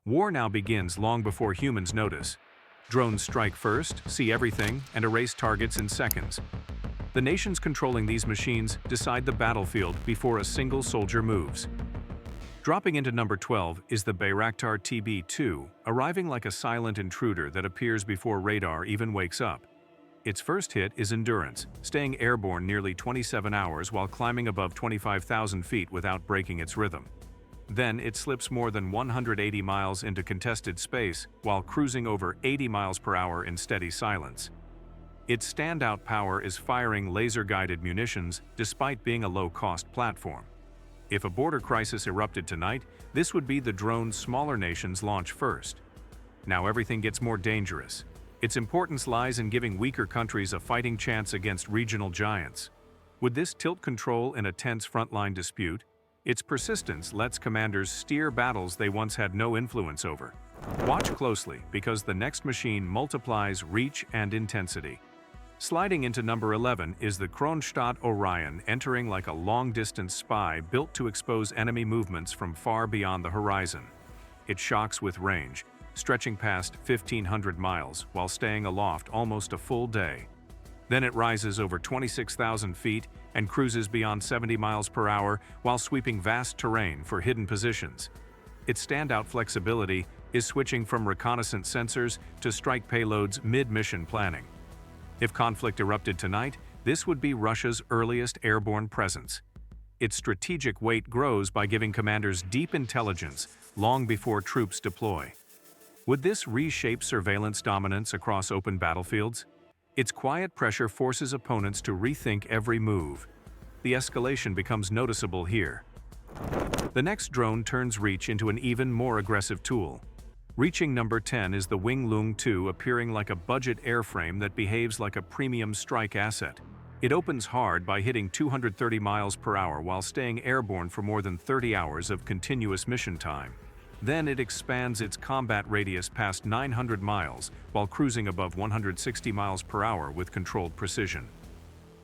War now begins long before humans notice. Drones strike first, see everything, and erase targets in seconds. The nations controlling these machines decide the battlefield before a single soldier moves. Dropping into number 12 is the Bayraktar TB2, arriving like a silent intruder that appears before radar even wakes up. Its first hit is endurance, staying airborne nearly 27 hours while climbing above 25,000 feet without breaking its rhythm. Then it slips more than 180 miles into contested space while cruising over 80 miles per hour in steady silence. Its standout power is firing laser-guided munitions despite being a low-cost platform. If a border crisis erupted tonight, this would be the drone's smaller nations launch first. Now everything gets more dangerous. Its importance lies in giving weaker countries a fighting chance against regional giants. Would this tilt control in a tense frontline dispute? Its persistence lets commanders steer battles they once had no influence over. Watch closely because the next machine multiplies reach and intensity. Sliding into number 11 is the Kronstadt Orion, entering like a long-distance spy built to expose enemy movements from far beyond the horizon. It shocks with range, stretching past 1,500 miles while staying aloft almost a full day. Then it rises over 26,000 feet and cruises beyond 70 miles per hour while sweeping vast terrain for hidden positions. Its standout flexibility is switching from reconnaissance sensors to strike payloads mid-mission planning. If conflict erupted tonight, this would be Russia's earliest airborne presence. Its strategic weight grows by giving commanders deep intelligence long before troops deploy. Would this reshape surveillance dominance across open battlefields? Its quiet pressure forces opponents to rethink every move. The escalation becomes noticeable here. The next drone turns reach into an even more aggressive tool. Reaching number 10 is the Winglung 2, appearing like a budget airframe that behaves like a premium strike asset. It opens hard by hitting 230 miles per hour while staying airborne for more than 30 hours of continuous mission time. Then it expands its combat radius past 900 miles while cruising above 160 miles per hour with controlled precision.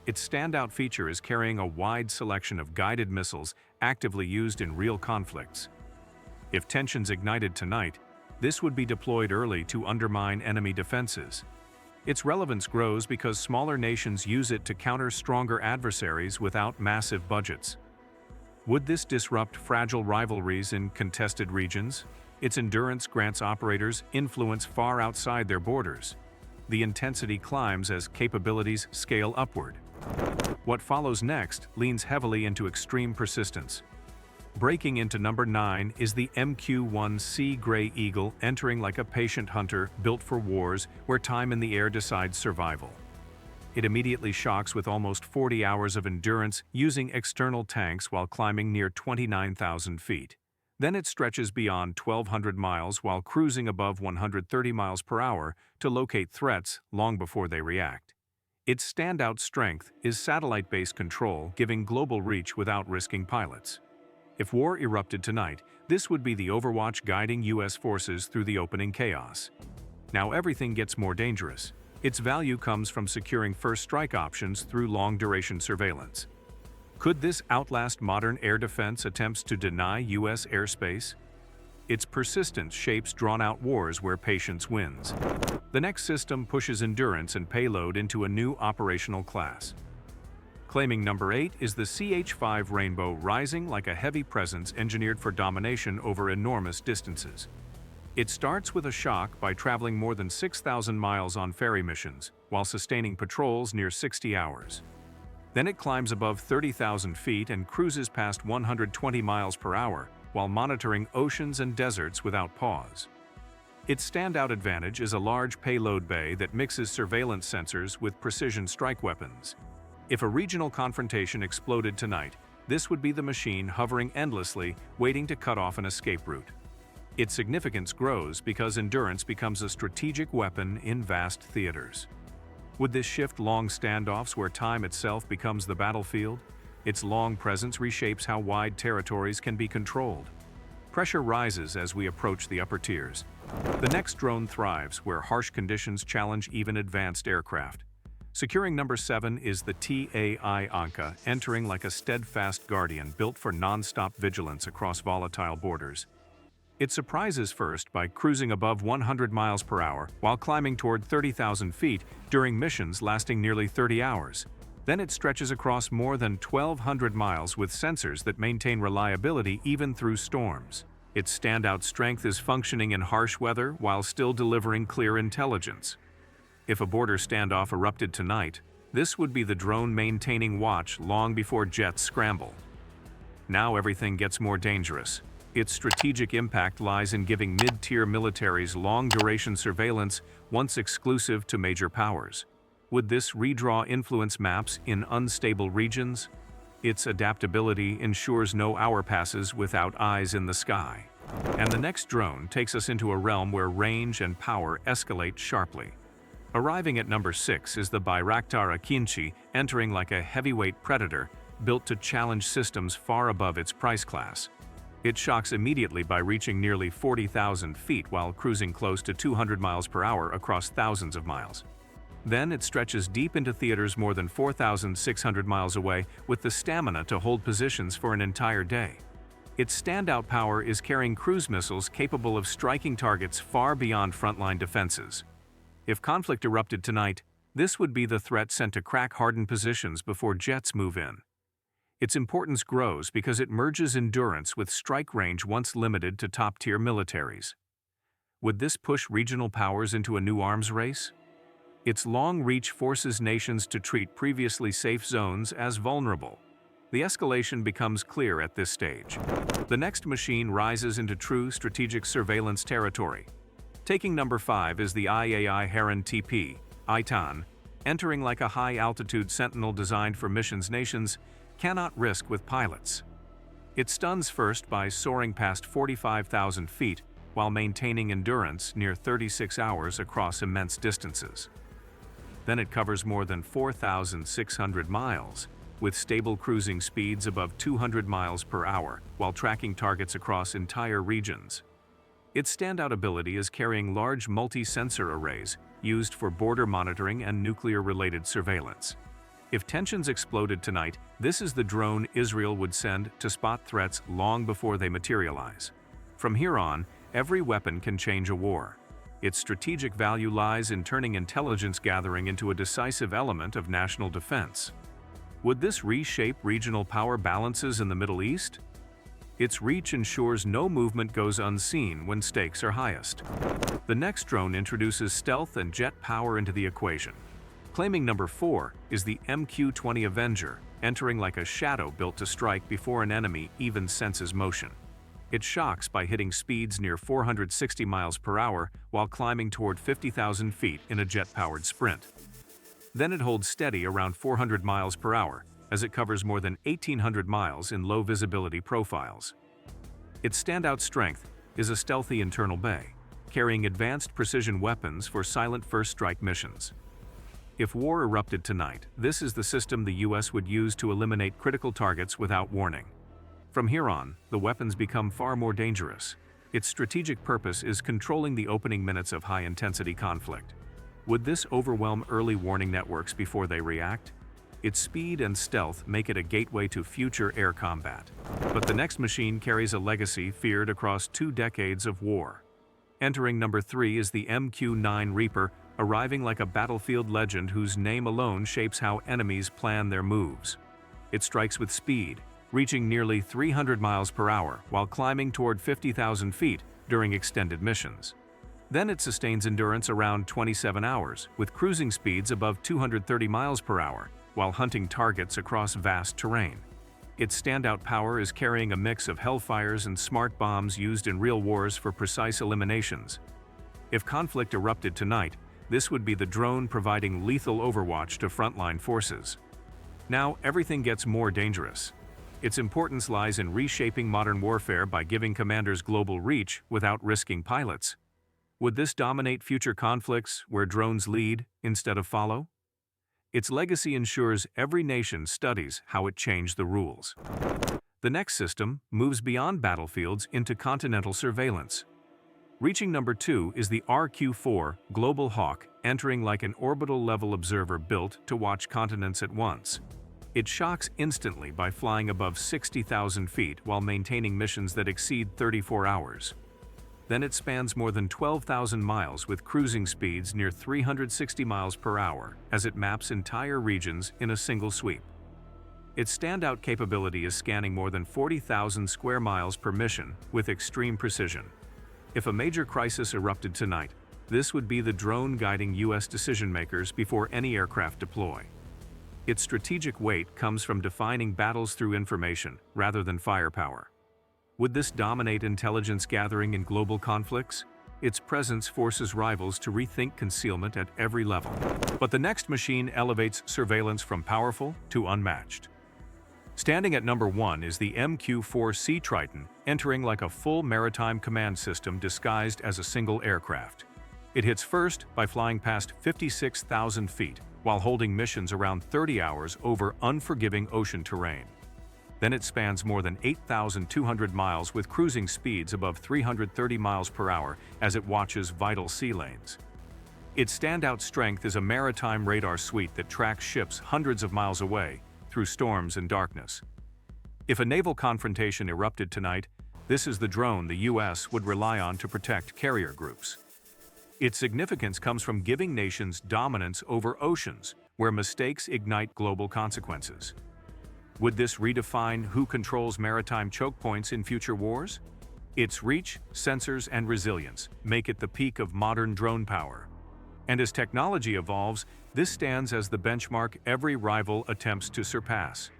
Its standout feature is carrying a wide selection of guided missiles actively used in real conflicts. If tensions ignited tonight, this would be deployed early to undermine enemy defenses. Its relevance grows because smaller nations use it to counter stronger adversaries without massive budgets. Would this disrupt fragile rivalries in contested regions? Its endurance grants operators influence far outside their borders. The intensity climbs as capabilities scale upward. What follows next leans heavily into extreme persistence. Breaking into number 9 is the MQ-1C Gray Eagle, entering like a patient hunter built for wars where time in the air decides survival. It immediately shocks with almost 40 hours of endurance using external tanks while climbing near 29,000 feet. Then it stretches beyond 1,200 miles while cruising above 130 miles per hour to locate threats long before they react. Its standout strength is satellite-based control, giving global reach without risking pilots. If war erupted tonight, this would be the Overwatch guiding U.S. forces through the opening chaos. Now everything gets more dangerous. Its value comes from securing first strike options through long-duration surveillance. Could this outlast modern air defense attempts to deny U.S. airspace? Its persistence shapes drawn-out wars where patience wins. The next system pushes endurance and payload into a new operational class. Claiming number 8 is the CH-5 Rainbow, rising like a heavy presence engineered for domination over enormous distances. It starts with a shock by traveling more than 6,000 miles on ferry missions, while sustaining patrols near 60 hours. Then it climbs above 30,000 feet and cruises past 120 miles per hour, while monitoring oceans and deserts without pause. Its standout advantage is a large payload bay that mixes surveillance sensors with precision strike weapons. If a regional confrontation exploded tonight, this would be the machine hovering endlessly, waiting to cut off an escape route. Its significance grows because endurance becomes a strategic weapon in vast theaters. Would this shift long standoffs where time itself becomes the battlefield? Its long presence reshapes how wide territories can be controlled. Pressure rises as we approach the upper tiers. The next drone thrives where harsh conditions challenge even advanced aircraft. Securing number 7 is the TAI Anka, entering like a steadfast guardian built for non-stop vigilance across volatile borders. It surprises first by cruising above 100 miles per hour while climbing toward 30,000 feet during missions lasting nearly 30 hours. Then it stretches across more than 1,200 miles with sensors that maintain reliability even through storms. Its standout strength is functioning in harsh weather while still delivering clear intelligence. If a border standoff erupted tonight, this would be the drone maintaining watch long before jets scramble. Now everything gets more dangerous. Its strategic impact lies in giving mid-tier militaries long-duration surveillance once exclusive to major powers. Would this redraw influence maps in unstable regions? Its adaptability ensures no hour passes without eyes in the sky. And the next drone takes us into a realm where range and power escalate sharply. Arriving at number 6 is the Bayraktar Akinci, entering like a heavyweight predator built to challenge systems far above its price class. It shocks immediately by reaching nearly 40,000 feet while cruising close to 200 miles per hour across thousands of miles. Then it stretches deep into theaters more than 4,600 miles away with the stamina to hold positions for an entire day. Its standout power is carrying cruise missiles capable of striking targets far beyond frontline defenses. If conflict erupted tonight, this would be the threat sent to crack hardened positions before jets move in. Its importance grows because it merges endurance with strike range once limited to top-tier militaries. Would this push regional powers into a new arms race? Its long reach forces nations to treat previously safe zones as vulnerable. The escalation becomes clear at this stage. The next machine rises into true strategic surveillance territory. Taking number 5 is the IAI Heron TP, ITAN, entering like a high-altitude sentinel designed for missions nations cannot risk with pilots. It stuns first by soaring past 45,000 feet while maintaining endurance near 36 hours across immense distances. Then it covers more than 4,600 miles, with stable cruising speeds above 200 miles per hour while tracking targets across entire regions. Its standout ability is carrying large multi-sensor arrays used for border monitoring and nuclear-related surveillance. If tensions exploded tonight, this is the drone Israel would send to spot threats long before they materialize. From here on, every weapon can change a war. Its strategic value lies in turning intelligence gathering into a decisive element of national defense. Would this reshape regional power balances in the Middle East? Its reach ensures no movement goes unseen when stakes are highest. The next drone introduces stealth and jet power into the equation. Claiming number 4 is the MQ-20 Avenger, entering like a shadow built to strike before an enemy even senses motion. It shocks by hitting speeds near 460 miles per hour while climbing toward 50,000 feet in a jet-powered sprint. Then it holds steady around 400 miles per hour as it covers more than 1,800 miles in low-visibility profiles. Its standout strength is a stealthy internal bay, carrying advanced precision weapons for silent first-strike missions. If war erupted tonight, this is the system the US would use to eliminate critical targets without warning. From here on, the weapons become far more dangerous. Its strategic purpose is controlling the opening minutes of high-intensity conflict. Would this overwhelm early warning networks before they react? Its speed and stealth make it a gateway to future air combat. But the next machine carries a legacy feared across 2 decades of war. Entering number 3 is the MQ-9 Reaper, arriving like a battlefield legend whose name alone shapes how enemies plan their moves. It strikes with speed, reaching nearly 300 miles per hour while climbing toward 50,000 feet during extended missions. Then it sustains endurance around 27 hours, with cruising speeds above 230 miles per hour while hunting targets across vast terrain. Its standout power is carrying a mix of Hellfires and smart bombs used in real wars for precise eliminations. If conflict erupted tonight, this would be the drone providing lethal overwatch to frontline forces. Now, everything gets more dangerous. Its importance lies in reshaping modern warfare by giving commanders global reach without risking pilots. Would this dominate future conflicts where drones lead instead of follow? Its legacy ensures every nation studies how it changed the rules. The next system moves beyond battlefields into continental surveillance. Reaching number 2 is the RQ-4 Global Hawk, entering like an orbital-level observer built to watch continents at once. It shocks instantly by flying above 60,000 feet while maintaining missions that exceed 34 hours. Then it spans more than 12,000 miles with cruising speeds near 360 miles per hour as it maps entire regions in a single sweep. Its standout capability is scanning more than 40,000 square miles per mission with extreme precision. If a major crisis erupted tonight, this would be the drone guiding U.S. decision-makers before any aircraft deploy. Its strategic weight comes from defining battles through information rather than firepower. Would this dominate intelligence gathering in global conflicts? Its presence forces rivals to rethink concealment at every level. But the next machine elevates surveillance from powerful to unmatched. Standing at number 1 is the MQ-4C Triton, entering like a full maritime command system disguised as a single aircraft. It hits first by flying past 56,000 feet, while holding missions around 30 hours over unforgiving ocean terrain. Then it spans more than 8,200 miles with cruising speeds above 330 miles per hour as it watches vital sea lanes. Its standout strength is a maritime radar suite that tracks ships hundreds of miles away through storms and darkness. If a naval confrontation erupted tonight, this is the drone the U.S. would rely on to protect carrier groups. Its significance comes from giving nations dominance over oceans, where mistakes ignite global consequences. Would this redefine who controls maritime choke points in future wars? Its reach, sensors, and resilience make it the peak of modern drone power. And as technology evolves, this stands as the benchmark every rival attempts to surpass.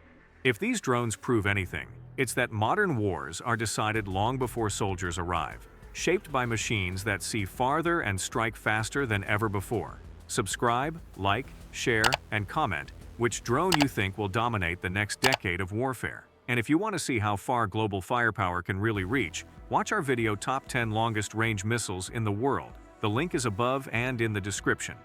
If these drones prove anything, it's that modern wars are decided long before soldiers arrive, shaped by machines that see farther and strike faster than ever before. Subscribe, like, share, and comment which drone you think will dominate the next decade of warfare. And if you want to see how far global firepower can really reach, watch our video Top 10 Longest Range Missiles in the World. The link is above and in the description.